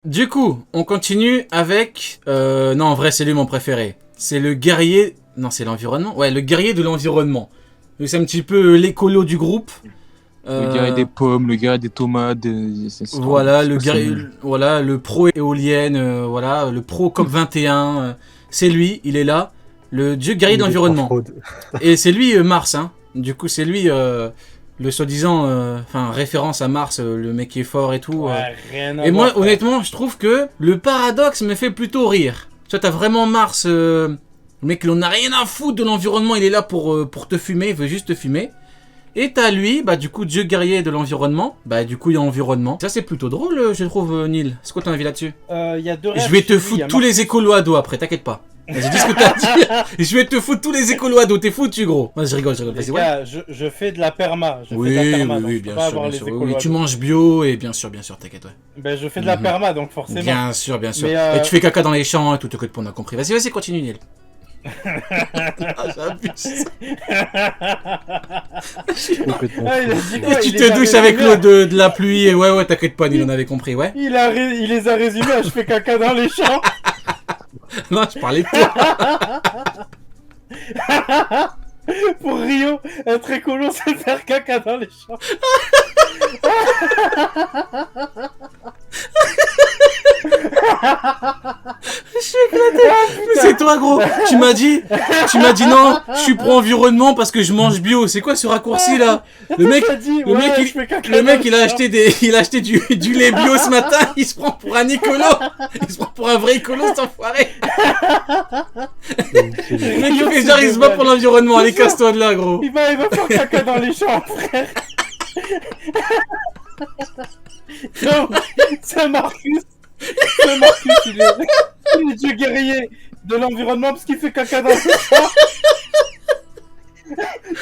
Du coup, on continue avec... non, en vrai, c'est lui mon préféré. C'est le guerrier... Non, c'est l'environnement. Ouais, le guerrier de l'environnement. C'est un petit peu l'écolo du groupe. Le guerrier des pommes, le guerrier des tomates. Voilà, le guerrier, voilà, le pro éolienne, voilà, le pro COP21. C'est lui, il est là. Le dieu guerrier de l'environnement. Et c'est lui Mars, hein. Du coup, c'est lui le soi-disant, référence à Mars, le mec qui est fort et tout. Ouais, rien à Et voir, moi, honnêtement, je trouve que le paradoxe me fait plutôt rire. Tu vois, t'as vraiment Mars, le mec, il en a rien à foutre de l'environnement, il est là pour te fumer, il veut juste te fumer. Et t'as lui, bah du coup, dieu guerrier de l'environnement, bah du coup, il y a environnement. Ça, c'est plutôt drôle, je trouve, Neil. C'est quoi ton avis là-dessus? y a deux Je vais te foutre tous les écolos à dos après, t'inquiète pas. Vas-y, dis ce que t'as à dire. Je vais te foutre tous les écolos à dos, t'es foutu, gros. Moi, je rigole, vas-y, ouais. Gars, je fais de la perma. Oui, bien sûr, bien sûr. Oui, tu manges bio et bien sûr, t'inquiète, ouais. Ben, je fais de la perma, donc forcément. Bien sûr. Mais, et tu fais caca dans les champs et tout, t'inquiète pas, on a compris. Vas-y, continue, Neil. J'abuse. Tu te douches avec l'eau de la pluie et ouais, t'inquiète pas, Neil, on avait compris, ouais. Il les a résumés, je fais caca dans les champs. Non, je parlais de toi. Pour Rio, être écolo, c'est faire caca dans les champs. Je suis éclaté. Mais c'est toi, gros. Tu m'as dit non, je suis pro-environnement parce que je mange bio. C'est quoi ce raccourci là? Le mec, il a acheté du lait bio ce matin. Il se prend pour un écolo. Il se prend pour un vrai écolo, cet enfoiré. Le mec, il fait genre, il se bat pour l'environnement. Allez, casse-toi de là, gros. Il va faire caca dans les champs, frère. Non, c'est Marcus, il est dieu guerrier de l'environnement parce qu'il fait caca dans le champ.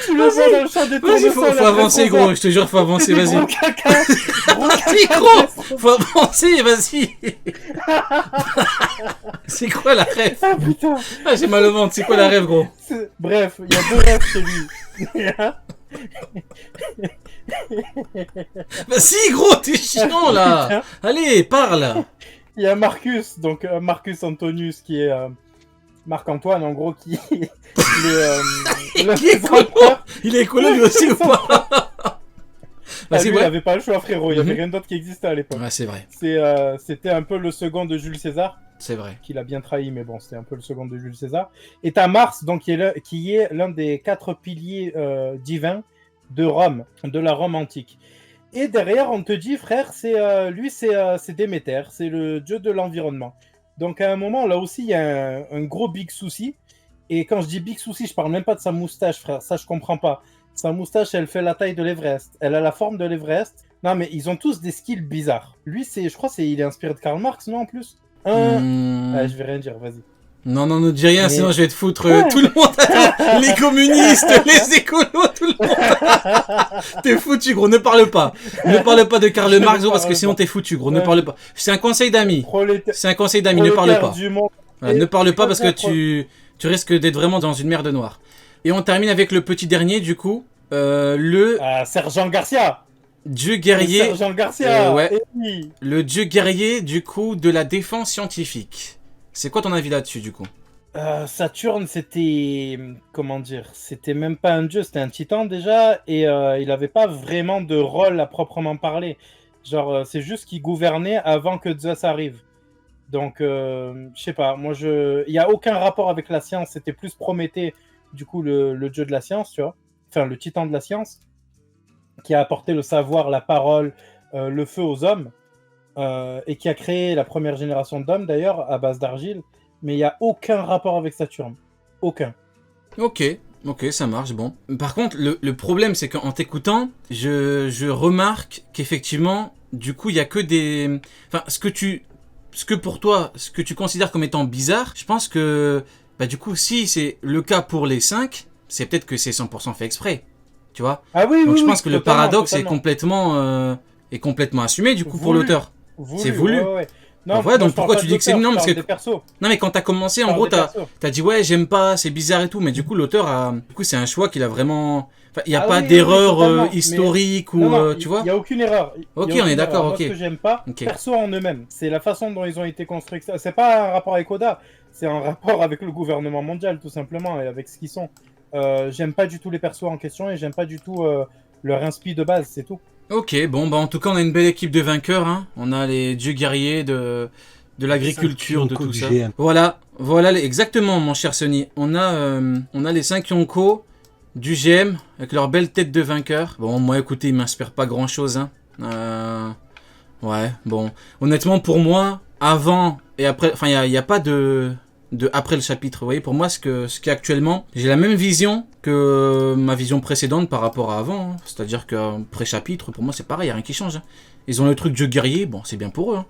Tu le vois dans le champ des tournesols. Faut avancer, gros, je te jure, faut avancer, vas-y. Vas-y, gros, faut avancer, vas-y. C'est quoi la rêve? Ah putain. Ah, j'ai mal au ventre, c'est quoi la rêve, gros? Bref, il y a deux rêves chez lui. Vas-y, gros, t'es chiant là. Allez, parle. Il y a Marcus, donc Marcus Antonius qui est Marc-Antoine en gros qui il est écolo lui aussi ou pas? Vas-y, il avait pas le choix, frérot, il y avait rien d'autre qui existait à l'époque. Ouais, c'est vrai. C'était un peu le second de Jules César. C'est vrai. Qu'il a bien trahi, mais bon, c'était un peu le second de Jules César. Et t'as Mars, donc qui est l'un des 4 piliers divins de Rome, de la Rome antique. Et derrière, on te dit, frère, c'est Déméter, c'est le dieu de l'environnement. Donc à un moment, là aussi, il y a un gros big souci. Et quand je dis big souci, je parle même pas de sa moustache, frère. Ça, je comprends pas. Sa moustache, elle fait la taille de l'Everest. Elle a la forme de l'Everest. Non, mais ils ont tous des skills bizarres. Lui, je crois, il est inspiré de Karl Marx, non, en plus je vais rien dire, vas-y. Non, ne dis rien, sinon je vais te foutre tout le monde. Attends, les communistes, les écolos, tout le monde. T'es foutu, gros, ne parle pas. Ne parle pas de Karl Marx, gros, parce que sinon t'es foutu, gros. Ne parle pas. C'est un conseil d'amis. C'est un conseil d'amis, ne parle pas. Voilà, ne parle pas parce que tu risques d'être vraiment dans une merde noire. Et on termine avec le petit dernier, du coup. Sergent Garcia. Dieu guerrier. Sergent Garcia. Ouais. Le dieu guerrier, du coup, de la défense scientifique. C'est quoi ton avis là-dessus, du coup? Saturne, c'était... Comment dire? C'était même pas un dieu, c'était un titan déjà. Et il avait pas vraiment de rôle à proprement parler. Genre, c'est juste qu'il gouvernait avant que Zeus arrive. Donc, je sais pas. Moi, il y a aucun rapport avec la science. C'était plus Prométhée, du coup, le dieu de la science, tu vois. Enfin, le titan de la science. Qui a apporté le savoir, la parole, le feu aux hommes, et qui a créé la première génération d'hommes, d'ailleurs, à base d'argile. Mais il n'y a aucun rapport avec Saturne. Aucun. Ok, ça marche, bon. Par contre, le problème, c'est qu'en t'écoutant, je remarque qu'effectivement, du coup, il n'y a que des... Enfin, ce que pour toi, ce que tu considères comme étant bizarre, je pense que, bah du coup, si c'est le cas pour les 5, c'est peut-être que c'est 100% fait exprès. Tu vois? Ah oui, donc je pense que le paradoxe est complètement assumé du coup pour l'auteur. C'est voulu. Ouais. Non, voilà, moi, donc je parle pourquoi pas tu de dis que c'est l'auteur, non je parce parle que des persos. non mais quand t'as commencé Je en parle gros des persos. t'as dit ouais j'aime pas, c'est bizarre et tout, mais du coup l'auteur a du coup c'est un choix qu'il a vraiment. Enfin, il y a Ah pas oui, oui, oui, d'erreur totalement. Mais historique non, ou non, tu il vois. n'y a aucune erreur. Il Ok, y a on est aucune erreur. d'accord, Moi, ok. ce que j'aime pas, Ok. perso en eux-mêmes, c'est la façon dont ils ont été construits. C'est pas un rapport avec Oda, c'est un rapport avec le gouvernement mondial, tout simplement, et avec ce qu'ils sont. J'aime pas du tout les persos en question et j'aime pas du tout leur inspi de base, c'est tout. Ok, bon bah en tout cas on a une belle équipe de vainqueurs, hein. On a les dieux guerriers de l'agriculture, de tout du ça. GM. Voilà, exactement mon cher Sony. On a les 5 Yonko du GM avec leur belle tête de vainqueur. Bon moi écoutez, ils m'inspirent pas grand chose, hein. Ouais, bon. Honnêtement pour moi, avant et après, enfin il y a pas de après le chapitre. Vous voyez, pour moi, ce qui est actuellement, j'ai la même vision que ma vision précédente par rapport à avant. Hein. C'est-à-dire que pré-chapitre, pour moi, c'est pareil, il n'y a rien qui change. Hein. Ils ont le truc dieu guerrier, bon, c'est bien pour eux. Hein.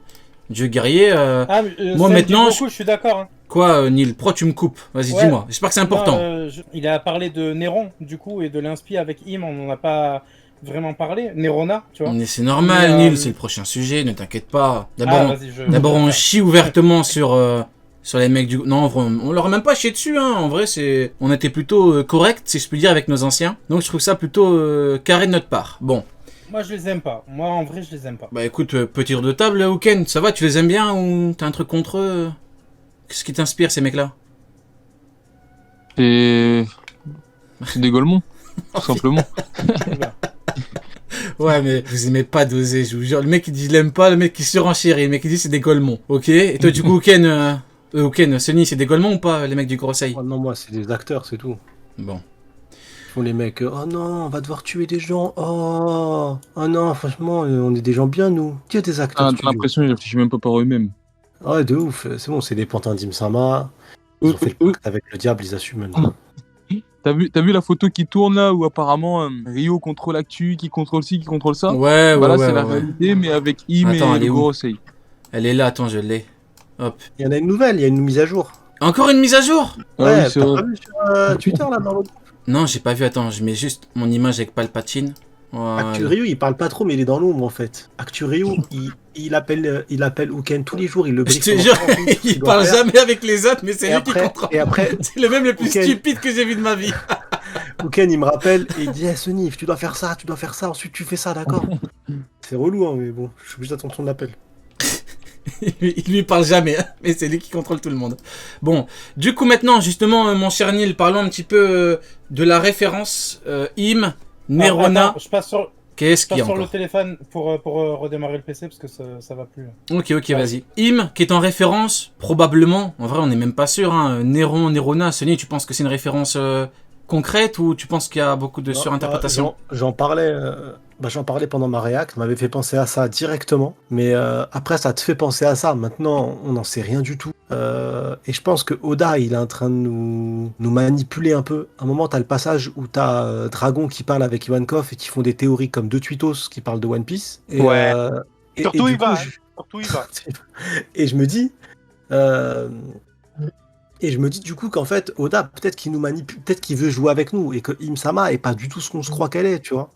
Dieu guerrier, moi maintenant. Je suis d'accord. Hein. Quoi, Neil, pourquoi tu me coupes? Vas-y, Ouais. dis-moi. J'espère que c'est important. Il a parlé de Néron, du coup, et de l'inspi avec Im, on n'en a pas vraiment parlé. Nérona, tu vois. Mais c'est normal, Mais, Neil, c'est le prochain sujet, ne t'inquiète pas. D'abord, d'abord on chie ouvertement sur les mecs du... Non, on leur a même pas chié dessus, hein. En vrai, on était plutôt correct, si je puis dire, avec nos anciens. Donc je trouve ça plutôt carré de notre part. Bon. Moi, je les aime pas. Moi, en vrai, je les aime pas. Bah écoute, petit tour de table, Ouken, ça va, tu les aimes bien ou t'as un truc contre eux? Qu'est-ce qui t'inspire, ces mecs-là? C'est des Golemons, tout simplement. Ouais, mais vous aimez pas doser, je vous jure. Le mec qui dit je l'aime pas, le mec qui surenchérit, le mec qui dit c'est des Golemons. Ok. Et toi, du coup, Ouken, Sony, c'est des Golemons ou pas, les mecs du Gorosei? Oh non, moi, c'est des acteurs, c'est tout. Bon. Ils font les mecs, oh non, on va devoir tuer des gens. Oh non, franchement, on est des gens bien, nous. Dieu des acteurs. Ah, t'as l'impression qu'ils réfléchissent même pas par eux-mêmes. Ouais, de ouf. C'est bon, c'est des pantins d'Im-sama. Ils ont fait le pacte avec le diable, ils assument maintenant. T'as vu la photo qui tourne là où apparemment Rio contrôle l'actu, qui contrôle ci, qui contrôle ça? Ouais, bah là, ouais, c'est la ouais. réalité, mais avec Im Attends, et elle est le où? Gorosei. Elle est là, attends, je l'ai. Hop. Il y en a une nouvelle, il y a une mise à jour. Encore une mise à jour? Ah Ouais, oui, c'est t'as vrai. pas vu sur Twitter là dans l'autre. Non, j'ai pas vu, attends, je mets juste mon image avec Palpatine. Voilà. Actu Ryu, il parle pas trop, mais il est dans l'ombre en fait. Actu Ryu, il appelle Ouken tous les jours, il le Je brief. te jure, il parle jamais avec les autres, mais c'est lui qui contrôle. Et après, C'est le même le plus Ouken- stupide que j'ai vu de ma vie. Ouken, il me rappelle et il dit hey, Sonif, tu dois faire ça, ensuite tu fais ça, d'accord. C'est relou, hein, mais bon, je suis obligé d'attendre son appel. Il lui parle jamais, hein, mais c'est lui qui contrôle tout le monde. Bon, du coup maintenant, justement, mon cher Neil, parlons un petit peu de la référence Im, Nerona. Attends, je passe sur, Qu'est-ce qu'il y a le encore? téléphone pour redémarrer le PC parce que ça va plus. Ok, vas-y. Im, qui est en référence, probablement, en vrai on n'est même pas sûr, hein, Nerona, Sony, tu penses que c'est une référence concrète ou tu penses qu'il y a beaucoup de Non, surinterprétation? J'en parlais pendant ma réac, ça m'avait fait penser à ça directement, mais après ça te fait penser à ça, maintenant on n'en sait rien du tout. Et je pense que Oda il est en train de nous manipuler un peu. À un moment t'as le passage où t'as Dragon qui parle avec Ivankov et qui font des théories comme deux tweetos qui parlent de One Piece. Et, Ouais. et Surtout du il va. coup, Surtout il va. Et je me dis, du coup qu'en fait, Oda, peut-être qu'il nous manipule, peut-être qu'il veut jouer avec nous et que Im-sama est pas du tout ce qu'on se croit qu'elle est, tu vois.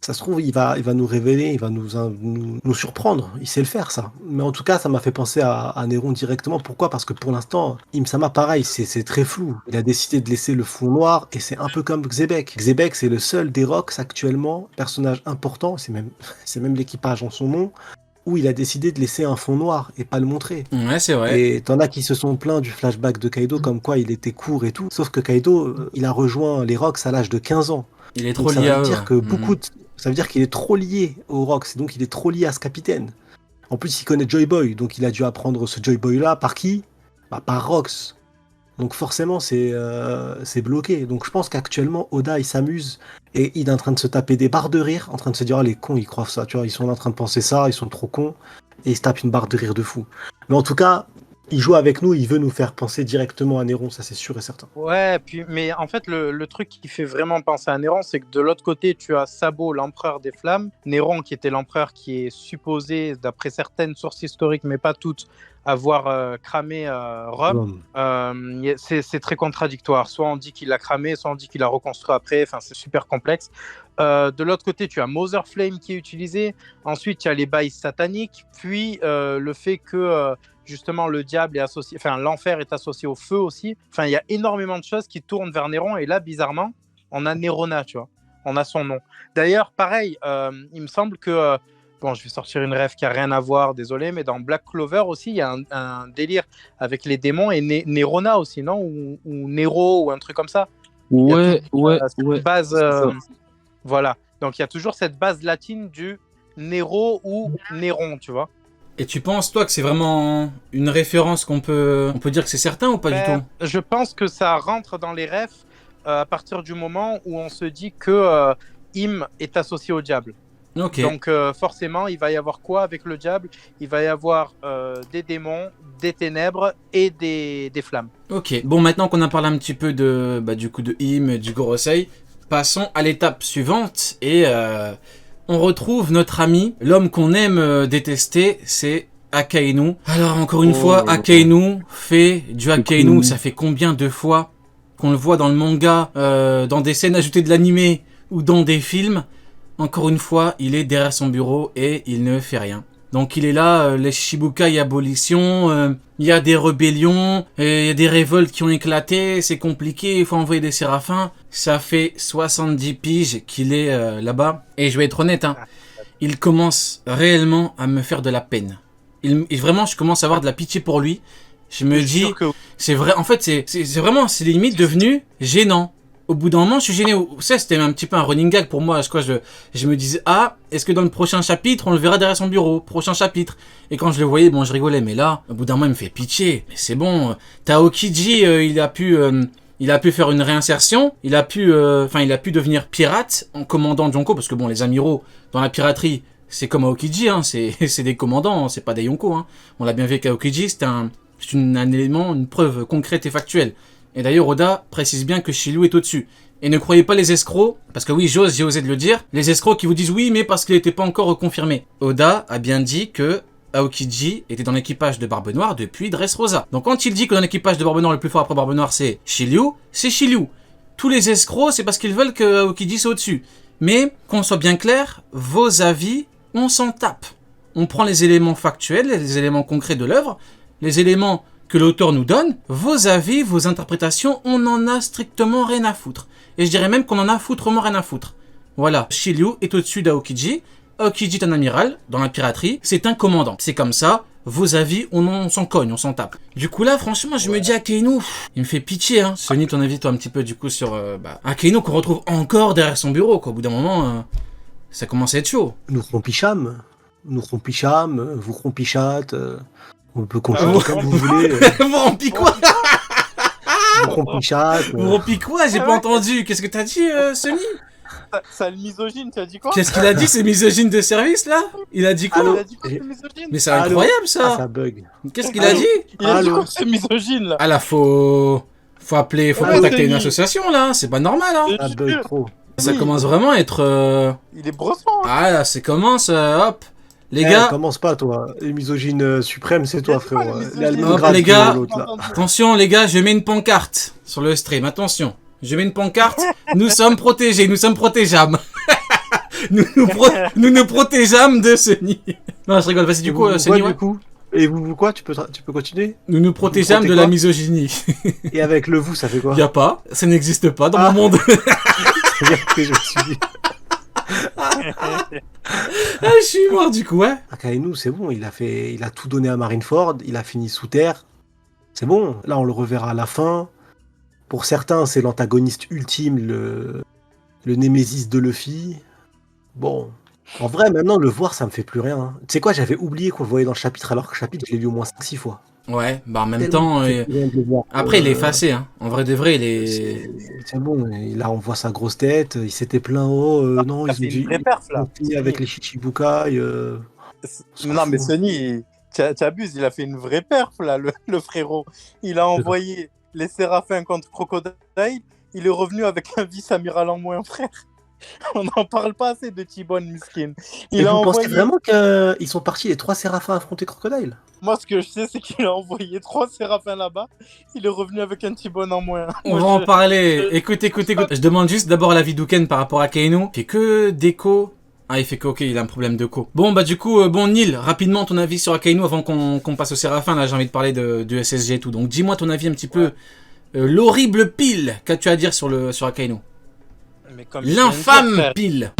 Ça se trouve, il va nous révéler, il va nous surprendre. Il sait le faire, ça. Mais en tout cas, ça m'a fait penser à Néron directement. Pourquoi? Parce que pour l'instant, Im-sama, pareil, c'est très flou. Il a décidé de laisser le fond noir et c'est un peu comme Xebec. Xebec, c'est le seul des Rocks actuellement, personnage important, c'est même l'équipage en son nom, où il a décidé de laisser un fond noir et pas le montrer. Ouais, c'est vrai. Et t'en as qui se sont plaints du flashback de Kaido comme quoi il était court et tout. Sauf que Kaido, il a rejoint les Rocks à l'âge de 15 ans. Il est Donc trop ça lié à veut eux. dire que ça veut dire qu'il est trop lié aux Rocks, et donc il est trop lié à ce capitaine. En plus, il connaît Joy Boy, donc il a dû apprendre ce Joy Boy là par qui? Par Rocks. Donc forcément, c'est bloqué. Donc je pense qu'actuellement, Oda, il s'amuse et il est en train de se taper des barres de rire, en train de se dire, ah, les cons, ils croient ça, tu vois, ils sont en train de penser ça, ils sont trop cons, et il se tape une barre de rire de fou. Mais en tout cas, il joue avec nous, il veut nous faire penser directement à Néron, ça c'est sûr et certain. Ouais, mais en fait, le truc qui fait vraiment penser à Néron, c'est que de l'autre côté, tu as Sabo, l'empereur des flammes. Néron, qui était l'empereur qui est supposé, d'après certaines sources historiques, mais pas toutes, avoir cramé Rome, c'est très contradictoire. Soit on dit qu'il l'a cramé, soit on dit qu'il l'a reconstruit après. Enfin, c'est super complexe. De l'autre côté, tu as Mother Flame qui est utilisé. Ensuite, il y a les bails sataniques. Puis, le fait que, justement, le diable est associé... Enfin, l'enfer est associé au feu aussi. Enfin, il y a énormément de choses qui tournent vers Néron. Et là, bizarrement, on a Nérona, tu vois. On a son nom. D'ailleurs, pareil, il me semble que... bon, je vais sortir une rêve qui n'a rien à voir, désolé, mais dans Black Clover aussi, il y a un délire avec les démons et Nérona aussi, non, ou Néro, ou un truc comme ça. Ouais. Base... voilà, donc il y a toujours cette base latine du Néro ou Néron, tu vois. Et tu penses, toi, que c'est vraiment une référence on peut dire que c'est certain ou pas du tout? Je pense que ça rentre dans les refs à partir du moment où on se dit que Im est associé au diable. Ok. Donc forcément, il va y avoir quoi avec le diable? Il va y avoir des démons, des ténèbres et des flammes. Ok. Bon, maintenant qu'on a parlé un petit peu du coup de Im, du Gorosei, passons à l'étape suivante et on retrouve notre ami, l'homme qu'on aime détester, c'est Akainu. Alors encore une fois, Akainu fait du Akainu. Ça fait combien de fois qu'on le voit dans le manga, dans des scènes ajoutées de l'animé ou dans des films? Encore une fois, il est derrière son bureau et il ne fait rien. Donc il est là, les Shichibukai abolition, il y a des rébellions, il y a des révoltes qui ont éclaté, c'est compliqué, il faut envoyer des séraphins. Ça fait 70 piges qu'il est là-bas. Et je vais être honnête, hein, il commence réellement à me faire de la peine. Vraiment, je commence à avoir de la pitié pour lui. Je me dis, c'est vrai, en fait, c'est vraiment, c'est limite devenu gênant. Au bout d'un moment, je suis gêné. Ça, c'était un petit peu un running gag pour moi. Je me disais, est-ce que dans le prochain chapitre, on le verra derrière son bureau? Prochain chapitre. Et quand je le voyais, bon, je rigolais. Mais là, au bout d'un moment, il me fait pitié. Mais c'est bon. Taokiji, il a pu faire une réinsertion. Il a pu devenir pirate en commandant Yonko. Parce que bon, les amiraux, dans la piraterie, c'est comme Aokiji, hein. C'est des commandants, c'est pas des Yonko, hein. On l'a bien vu qu'Aokiji, c'est un élément, une preuve concrète et factuelle. Et d'ailleurs, Oda précise bien que Shiryu est au-dessus. Et ne croyez pas les escrocs, parce que oui, j'ai osé de le dire, les escrocs qui vous disent oui, mais parce qu'il n'était pas encore reconfirmé. Oda a bien dit que Aokiji était dans l'équipage de Barbe Noire depuis Dressrosa. Donc quand il dit que dans l'équipage de Barbe Noire, le plus fort après Barbe Noire, c'est Shiryu, c'est Shiryu. Tous les escrocs, c'est parce qu'ils veulent que Aokiji soit au-dessus. Mais, qu'on soit bien clair, vos avis, on s'en tape. On prend les éléments factuels, les éléments concrets de l'œuvre, les éléments que l'auteur nous donne, vos avis, vos interprétations, on n'en a strictement rien à foutre. Et je dirais même qu'on en a foutrement rien à foutre. Voilà, Shiryu est au-dessus d'Aokiji. Aokiji est un amiral, dans la piraterie, c'est un commandant. C'est comme ça, vos avis, on s'en cogne, on s'en tape. Du coup là, franchement, je me dis Akainu, il me fait pitié, hein. Sony, ton avis, toi, un petit peu, du coup, sur Akainu qu'on retrouve encore derrière son bureau, quoi. Au bout d'un moment, ça commence à être chaud. Nous rompicham, vous rompichat, on peut continuer comme vous voulez. Vous rompi quoi? Vous rompichat. Vous rompi quoi? J'ai pas entendu. Qu'est-ce que t'as dit, Sony? Ça le misogyne, tu as dit quoi? Qu'est-ce qu'il a dit, ces misogynes de service, là? Il a dit quoi? Il a dit quoi, c'est misogyne? Mais c'est incroyable, ça. Ça bug. Qu'est-ce qu'il a dit? Il a dit quoi, c'est misogyne, là? Ah là, faut contacter une association, là. C'est pas normal, hein. Ça bug trop. Ça commence vraiment à être... Il est brossant, hein. Ah là, ça commence, hop. Les gars... Commence pas, toi. Les misogynes suprêmes, c'est toi, frérot. Hop, les gars, attention, les gars, je mets une pancarte sur le stream. Attention, je mets une pancarte. Nous sommes protégés, nous sommes protégeables. nous nous protégeâmes de Sony. Non, je rigole. Vas-y, du coup, Sony, ouais. Du coup et vous quoi? Tu peux continuer? Nous nous protégeâmes de la misogynie. Et avec le vous, ça fait quoi? Y a pas, ça n'existe pas dans mon monde. C'est-à-dire que je me suis dit... je suis mort du coup, ouais. Akainu, c'est bon, il a tout donné à Marineford, il a fini sous terre. C'est bon, là on le reverra à la fin. Pour certains, c'est l'antagoniste ultime, le némésis de Luffy. Bon, en vrai, maintenant le voir, ça me fait plus rien. Hein. Tu sais quoi, j'avais oublié qu'on le voyait dans le chapitre, alors que le chapitre, je l'ai lu au moins 5-6 fois. Ouais, bah en même temps, après il est effacé, hein. En vrai de vrai, il est... C'est bon, là on voit sa grosse tête, il s'était plaint, non, ils ont dit avec les Shichibukai. Non mais Sony, tu abuses, il a fait une vraie perf là, le frérot. Il a envoyé les séraphins contre Crocodile, il est revenu avec un vice-amiral en moins, frère. On n'en parle pas assez de T-Bone Miskin. Et vous pensez vraiment qu'ils sont partis les 3 séraphins affronter Crocodile? Moi, ce que je sais, c'est qu'il a envoyé 3 séraphins là-bas. Il est revenu avec un T-Bone en moins. On va en parler. Écoute. Je demande juste d'abord l'avis d'Uken par rapport à Kaino. Il fait que d'écho. Ah, il fait que, ok, il a un problème de co. Bon, bah, du coup, Neil, rapidement ton avis sur Akainu avant qu'on passe au Séraphin. Là, j'ai envie de parler du SSG et tout. Donc, dis-moi ton avis un petit peu. L'horrible pile qu'as-tu à dire sur Akainu? L'infâme pile.